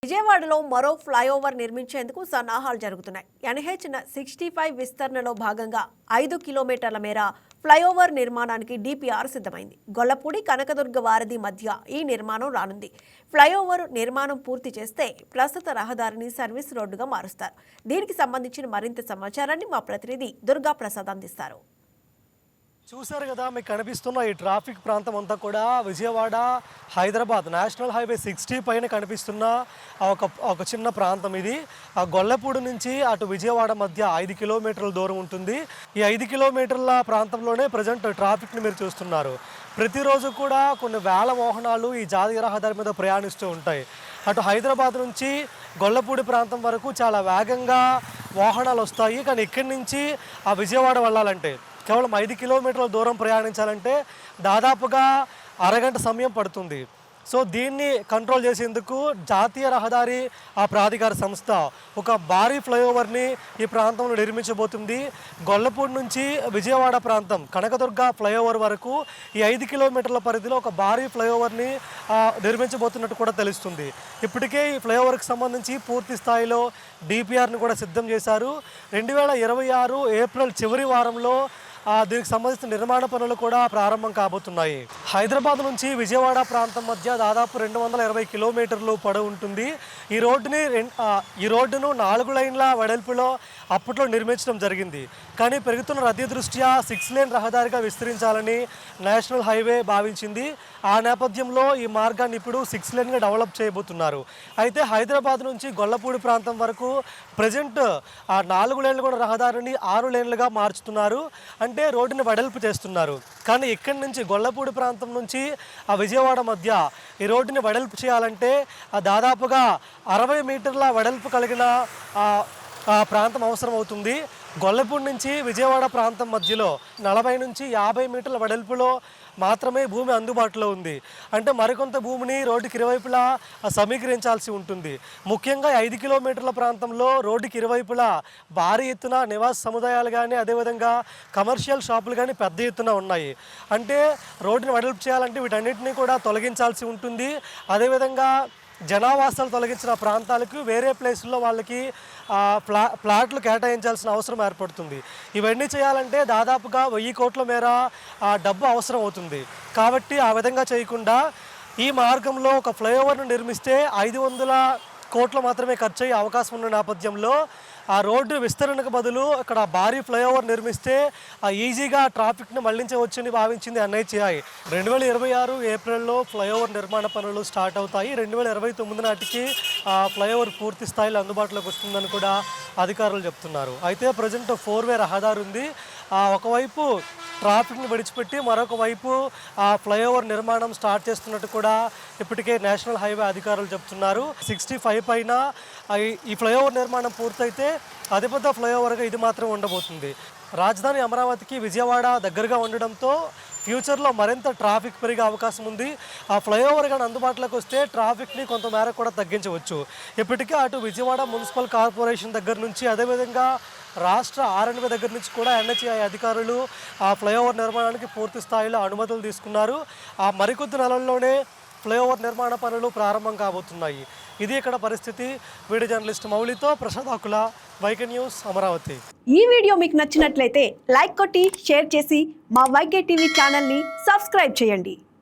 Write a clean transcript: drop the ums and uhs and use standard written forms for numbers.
విజయవాడలో మరో ఫ్లైఓవర్ నిర్మించేందుకు సన్నాహాలు జరుగుతున్నాయి. NH 65 విస్తరణలో భాగంగా 5 కిలోమీటర్ల మేర ఫ్లైఓవర్ నిర్మాణానికి DPR సిద్ధమైంది. గొల్లపూడి కనకదుర్గ వారధి మధ్య ఈ నిర్మాణం రానుంది. ఫ్లైఓవర్ నిర్మాణం పూర్తి చేస్తే ప్రస్తుత రహదారిని సర్వీస్ రోడ్డుగా మారుస్తారు. దీనికి సంబంధించిన మరింత సమాచారాన్ని మా ప్రతినిధి దుర్గా ప్రసాద్ అందిస్తారు. చూశారు కదా, మీకు కనిపిస్తున్న ఈ ట్రాఫిక్ ప్రాంతం అంతా కూడా విజయవాడ హైదరాబాద్ నేషనల్ హైవే 60 పైన కనిపిస్తున్న ఒక చిన్న ప్రాంతం. ఇది ఆ గొల్లపూడి నుంచి అటు విజయవాడ మధ్య 5 కిలోమీటర్ల దూరం ఉంటుంది. ఈ 5 కిలోమీటర్ల ప్రాంతంలోనే ప్రజెంట్ ట్రాఫిక్ని మీరు చూస్తున్నారు. ప్రతిరోజు కూడా కొన్ని వేల వాహనాలు ఈ జాతీయ రహదారి మీద ప్రయాణిస్తూ ఉంటాయి. అటు హైదరాబాద్ నుంచి గొల్లపూడి ప్రాంతం వరకు చాలా వేగంగా వాహనాలు వస్తాయి. కానీ ఇక్కడి నుంచి ఆ విజయవాడ వెళ్ళాలంటే కేవలం 5 కిలోమీటర్ల దూరం ప్రయాణించాలంటే దాదాపుగా అరగంట సమయం పడుతుంది. సో దీన్ని కంట్రోల్ చేసేందుకు జాతీయ రహదారి ప్రాధికార సంస్థ ఒక భారీ ఫ్లైఓవర్ని ఈ ప్రాంతంలో నిర్మించబోతుంది. గొల్లపూడి నుంచి విజయవాడ ప్రాంతం కనకదుర్గ ఫ్లైఓవర్ వరకు ఈ 5 కిలోమీటర్ల పరిధిలో ఒక భారీ ఫ్లైఓవర్ని నిర్మించబోతున్నట్టు కూడా తెలుస్తుంది. ఇప్పటికే ఈ ఫ్లైఓవర్కి సంబంధించి పూర్తి స్థాయిలో DPRని కూడా సిద్ధం చేశారు. 2026 ఏప్రిల్ చివరి వారంలో దీనికి సంబంధించిన నిర్మాణ పనులు కూడా ప్రారంభం కాబోతున్నాయి. హైదరాబాద్ నుంచి విజయవాడ ప్రాంతం మధ్య దాదాపు 220 కిలోమీటర్లు పొడవు ఉంటుంది. ఈ రోడ్డును 4 లైన్ల వెడల్పులో అప్పట్లో నిర్మించడం జరిగింది. కానీ పెరుగుతున్న రద్దీ దృష్ట్యా 6 లేన్ రహదారిగా విస్తరించాలని నేషనల్ హైవే భావించింది. ఆ నేపథ్యంలో ఈ మార్గాన్ని ఇప్పుడు 6 లేన్గా డెవలప్ చేయబోతున్నారు. అయితే హైదరాబాద్ నుంచి గొల్లపూడి ప్రాంతం వరకు ప్రజెంట్ 4 లేన్లు కూడా రహదారిని 6 లేన్లుగా మార్చుతున్నారు. అంటే రోడ్డుని వెడల్పు చేస్తున్నారు. కానీ ఇక్కడి నుంచి గొల్లపూడి ప్రాంతం నుంచి విజయవాడ మధ్య ఈ రోడ్డుని వెడల్పు చేయాలంటే దాదాపుగా 60 మీటర్ల వెడల్పు కలిగిన ప్రాంతం అవసరం అవుతుంది. గొల్లపూడి నుంచి విజయవాడ ప్రాంతం మధ్యలో 40 నుంచి 50 మీటర్ల వెడల్పులో మాత్రమే భూమి అందుబాటులో ఉంది. అంటే మరికొంత భూమిని రోడ్డుకి ఇరువైపులా సమీకరించాల్సి ఉంటుంది. ముఖ్యంగా 5 కిలోమీటర్ల ప్రాంతంలో రోడ్డుకి ఇరువైపులా భారీ ఎత్తున నివాస సముదాయాలు కానీ అదేవిధంగా కమర్షియల్ షాపులు కానీ పెద్ద ఎత్తున ఉన్నాయి. అంటే రోడ్డుని వెడల్పు చేయాలంటే వీటన్నిటిని కూడా తొలగించాల్సి ఉంటుంది. అదేవిధంగా జనావాసాలు తొలగించిన ప్రాంతాలకు వేరే ప్లేసుల్లో వాళ్ళకి ప్లాట్లు కేటాయించాల్సిన అవసరం ఏర్పడుతుంది. ఇవన్నీ చేయాలంటే దాదాపుగా 1000 కోట్ల మేర డబ్బు అవసరం అవుతుంది. కాబట్టి ఆ విధంగా చేయకుండా ఈ మార్గంలో ఒక ఫ్లైఓవర్ను నిర్మిస్తే 500 కోట్లు మాత్రమే ఖర్చు అయ్యే అవకాశం ఉన్న నేపథ్యంలో ఆ రోడ్డు విస్తరణకు బదులు అక్కడ భారీ ఫ్లైఓవర్ నిర్మిస్తే ఈజీగా ట్రాఫిక్ను మళ్లించవచ్చని భావించింది NHAI. 2026 ఏప్రిల్లో ఫ్లైఓవర్ నిర్మాణ పనులు స్టార్ట్ అవుతాయి. 2029 నాటికి ఫ్లైఓవర్ పూర్తి స్థాయిలో అందుబాటులోకి వస్తుందని కూడా అధికారులు చెప్తున్నారు. అయితే ప్రజెంట్ 4-వే రహదారి ఉంది. ఒకవైపు ట్రాఫిక్ని విడిచిపెట్టి మరొక వైపు ఫ్లైఓవర్ నిర్మాణం స్టార్ట్ చేస్తున్నట్టు కూడా ఇప్పటికే నేషనల్ హైవే అధికారులు చెప్తున్నారు. 65 పైన ఈ ఫ్లైఓవర్ నిర్మాణం పూర్తయితే అతిపెద్ద ఫ్లైఓవర్గా ఇది మాత్రం ఉండబోతుంది. రాజధాని అమరావతికి విజయవాడ దగ్గరగా ఉండడంతో ఫ్యూచర్లో మరింత ట్రాఫిక్ పెరిగే అవకాశం ఉంది. ఆ ఫ్లైఓవర్ కానీ అందుబాటులోకి వస్తే ట్రాఫిక్ని కొంతమేర కూడా తగ్గించవచ్చు. ఇప్పటికే అటు విజయవాడ మున్సిపల్ కార్పొరేషన్ దగ్గర నుంచి అదేవిధంగా రాష్ట్ర R&B దగ్గర నుంచి కూడా NHAI అధికారులు ఆ ఫ్లైఓవర్ నిర్మాణానికి పూర్తి స్థాయిలో అనుమతులు తీసుకున్నారు. మరికొద్ది నెలల్లోనే ఫ్లైఓవర్ నిర్మాణ పనులు ప్రారంభం కాబోతున్నాయి. ఇది ఇక్కడ పరిస్థితి. వీడియో జర్నలిస్ట్ మౌలితో ప్రసాద్ ఆకుల, వైకే న్యూస్, అమరావతి. ఈ వీడియో మీకు నచ్చినట్లయితే లైక్ కొట్టి షేర్ చేసి మా వైకే టీవీ ఛానల్ని సబ్స్క్రైబ్ చేయండి.